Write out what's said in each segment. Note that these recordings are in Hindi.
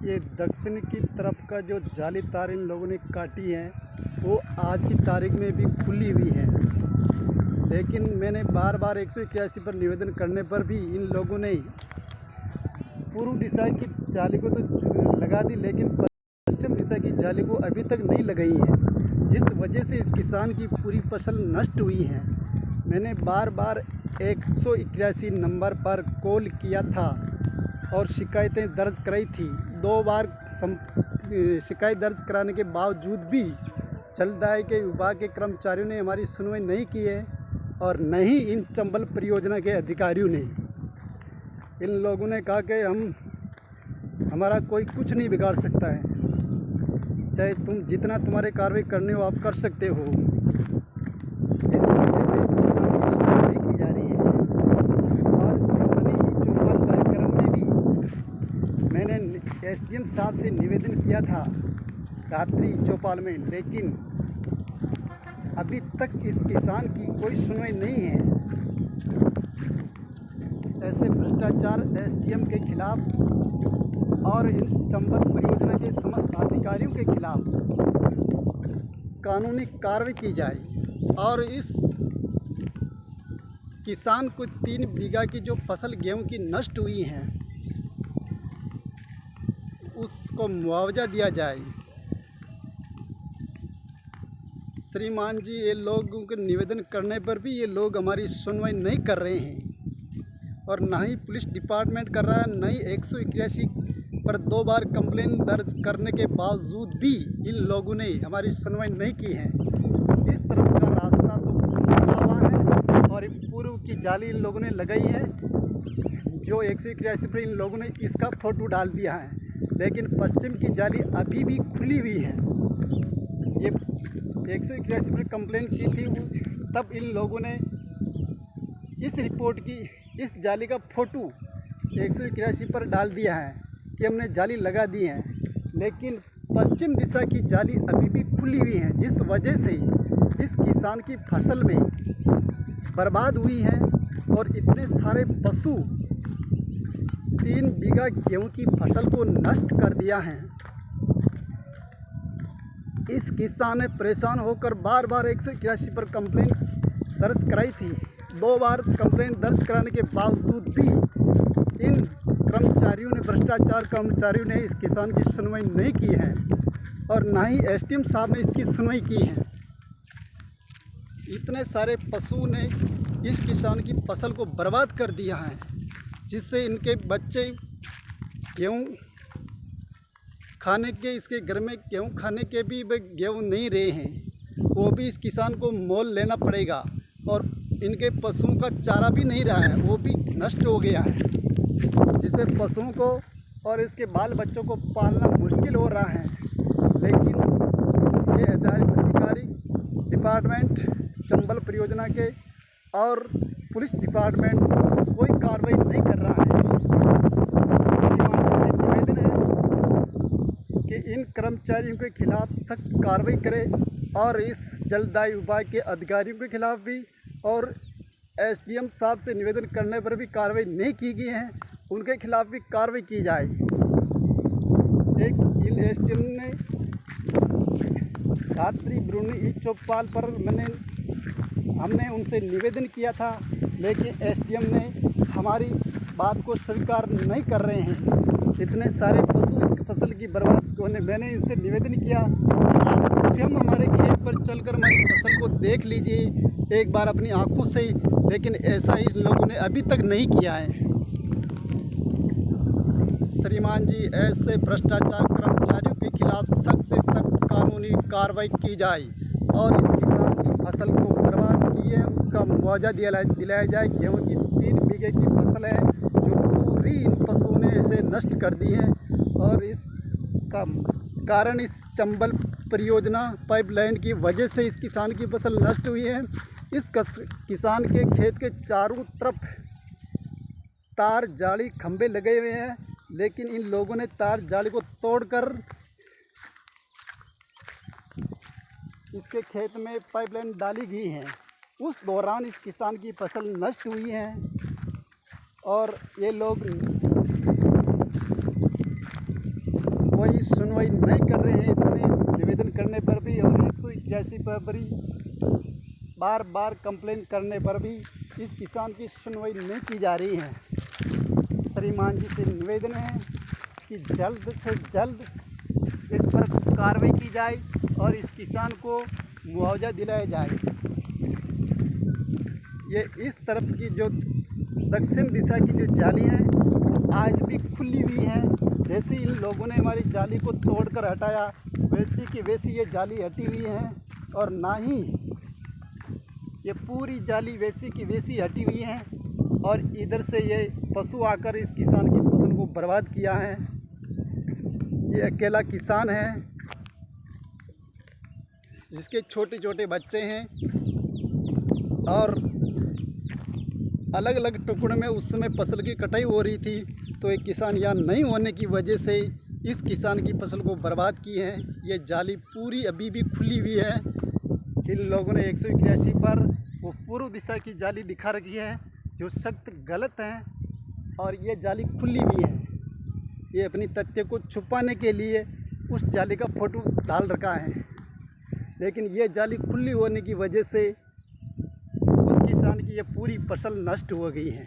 ये दक्षिण की तरफ का जो जाली तार इन लोगों ने काटी है वो आज की तारीख में भी खुली हुई है, लेकिन मैंने बार बार 181 पर निवेदन करने पर भी इन लोगों ने पूर्व दिशा की जाली को तो लगा दी, लेकिन पश्चिम दिशा की जाली को अभी तक नहीं लगाई है, जिस वजह से इस किसान की पूरी फसल नष्ट हुई है। मैंने बार बार 181 नंबर पर कॉल किया था और शिकायतें दर्ज कराई थी। 2 बार शिकायत दर्ज कराने के बावजूद भी जलदाय के विभाग के कर्मचारियों ने हमारी सुनवाई नहीं की है और न ही इन चंबल परियोजना के अधिकारियों ने। इन लोगों ने कहा कि हमारा कोई कुछ नहीं बिगाड़ सकता है, चाहे तुम जितना तुम्हारे कार्रवाई करने हो आप कर सकते हो। इस वजह से इस किसान की सुनवाई नहीं की जा रही है। और हमने चौपाल कार्यक्रम में भी मैंने एसडीएम साहब से निवेदन किया था रात्रि चौपाल में, लेकिन अभी तक इस किसान की कोई सुनवाई नहीं है। ऐसे भ्रष्टाचार एसडीएम के खिलाफ और इन चंबल परियोजना के समस्त अधिकारियों के खिलाफ कानूनी कार्रवाई की जाए और इस किसान को 3 बीघा की जो फसल गेहूं की नष्ट हुई है उसको मुआवजा दिया जाए। श्रीमान जी, ये लोगों के निवेदन करने पर भी ये लोग हमारी सुनवाई नहीं कर रहे हैं और ना ही पुलिस डिपार्टमेंट कर रहा है, न ही 181 पर 2 बार कंप्लेन दर्ज करने के बावजूद भी इन लोगों ने हमारी सुनवाई नहीं की है। इस तरफ का रास्ता तो खुला हुआ है और पूर्व की जाली इन लोगों ने लगाई है, जो 181 पर इन लोगों ने इसका फोटो डाल दिया है, लेकिन पश्चिम की जाली अभी भी खुली हुई है। ये 181 पर कंप्लेन की थी, तब इन लोगों ने इस रिपोर्ट की इस जाली का फोटो 181 पर डाल दिया है कि हमने जाली लगा दी है, लेकिन पश्चिम दिशा की जाली अभी भी खुली हुई है, जिस वजह से इस किसान की फसल में बर्बाद हुई है और इतने सारे पशु 3 बीघा गेहूं की फसल को नष्ट कर दिया है। इस किसान ने परेशान होकर बार बार 181 पर कंप्लेन दर्ज कराई थी। 2 बार कंप्लेन दर्ज कराने के बावजूद भी इन कर्मचारियों ने, भ्रष्टाचार कर्मचारियों ने इस किसान की सुनवाई नहीं की है और ना ही एसडीएम साहब ने इसकी सुनवाई की है। इतने सारे पशु ने इस किसान की फसल को बर्बाद कर दिया है, जिससे इनके बच्चे गेहूँ खाने के, इसके घर में गेहूँ खाने के भी गेहूँ नहीं रहे हैं, वो भी इस किसान को मोल लेना पड़ेगा और इनके पशुओं का चारा भी नहीं रहा है, वो भी नष्ट हो गया है, जिससे पशुओं को और इसके बाल बच्चों को पालना मुश्किल हो रहा है। लेकिन ये अधिकारी डिपार्टमेंट चंबल परियोजना के और पुलिस डिपार्टमेंट कोई कार्रवाई नहीं कर रहा है। इससे निवेदन है कि इन कर्मचारियों के खिलाफ सख्त कार्रवाई करें और इस जलदाय विभाग के अधिकारियों के खिलाफ भी और एसडीएम साहब से निवेदन करने पर भी कार्रवाई नहीं की गई है, उनके खिलाफ भी कार्रवाई की जाए। एक एसडीएम ने रात्रि ब्रूनी चौपाल पर हमने उनसे निवेदन किया था, लेकिन एसडीएम ने हमारी बात को स्वीकार नहीं कर रहे हैं। इतने सारे पशु इस फसल की बर्बाद होने, मैंने इनसे निवेदन किया, आप स्वयं हमारे खेत पर चलकर हमारी फसल को देख लीजिए एक बार अपनी आंखों से, लेकिन ऐसा इन लोगों ने अभी तक नहीं किया है। श्रीमान जी, ऐसे भ्रष्टाचार कर्मचारियों के खिलाफ सख्त से सख्त कानूनी कार्रवाई की जाए और इस किसान की फसल को बर्बाद की है उसका मुआवजा दिलाया जाए। गेहूँ की 3 बीघे की फसल है जो पूरी इन पशुओं ने ऐसे नष्ट कर दी है और इसका कारण इस चंबल परियोजना पाइपलाइन की वजह से इस किसान की फसल नष्ट हुई है। इस किसान के खेत के चारों तरफ तार जाली खंभे लगे हुए हैं, लेकिन इन लोगों ने तार जाली को तोड़कर इसके खेत में पाइपलाइन डाली गई है। उस दौरान इस किसान की फसल नष्ट हुई है और ये लोग कोई सुनवाई नहीं कर रहे हैं इतने निवेदन करने पर भी, और 181 पर भी बार बार कंप्लेन करने पर भी इस किसान की सुनवाई नहीं की जा रही है। श्रीमान जी से निवेदन है कि जल्द से जल्द इस पर कार्रवाई की जाए और इस किसान को मुआवजा दिलाया जाए। ये इस तरफ की जो दक्षिण दिशा की जो जाली है वो आज भी खुली हुई है। जैसे इन लोगों ने हमारी जाली को तोड़कर हटाया वैसी की वैसी ये जाली हटी हुई है, और ना ही ये पूरी जाली वैसी की वैसी हटी हुई है। और इधर से ये पशु आकर इस किसान की फसल को बर्बाद किया है। ये अकेला किसान है जिसके छोटे छोटे बच्चे हैं, और अलग अलग टुकड़ों में उस समय फसल की कटाई हो रही थी, तो एक किसान यहाँ नहीं होने की वजह से इस किसान की फसल को बर्बाद की है। ये जाली पूरी अभी भी खुली हुई है। इन लोगों ने 181 पर वो पूर्व दिशा की जाली दिखा रखी है जो सख्त गलत है, और ये जाली खुली हुई है। ये अपनी तथ्य को छुपाने के लिए उस जाली का फोटो डाल रखा है, लेकिन ये जाली खुली होने की वजह से उस किसान की ये पूरी फसल नष्ट हो गई है।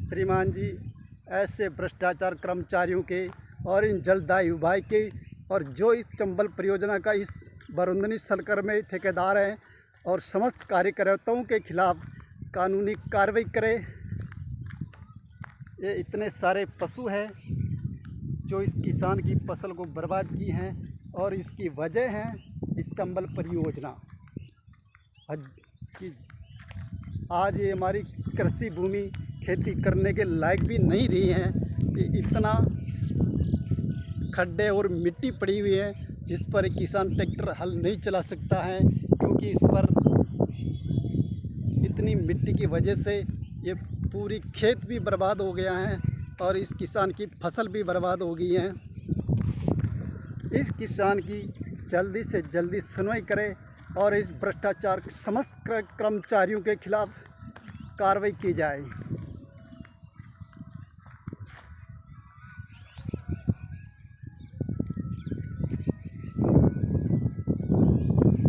श्रीमान जी, ऐसे भ्रष्टाचार कर्मचारियों के और इन जलदायी विभाग के, और जो इस चंबल परियोजना का इस बरुंदनी सलकर में ठेकेदार हैं, और समस्त कार्यकर्ताओं के खिलाफ कानूनी कार्रवाई करें। ये इतने सारे पशु हैं जो इस किसान की फसल को बर्बाद की हैं, और इसकी वजह है इस चंबल परियोजना। आज ये हमारी कृषि भूमि खेती करने के लायक भी नहीं रही है कि इतना खड्डे और मिट्टी पड़ी हुई है जिस पर एक किसान ट्रैक्टर हल नहीं चला सकता है, क्योंकि इस पर इतनी मिट्टी की वजह से ये पूरी खेत भी बर्बाद हो गया है और इस किसान की फसल भी बर्बाद हो गई है। इस किसान की जल्दी से जल्दी सुनवाई करें और इस भ्रष्टाचार समस्त कर्मचारियों के खिलाफ कार्रवाई की जाए।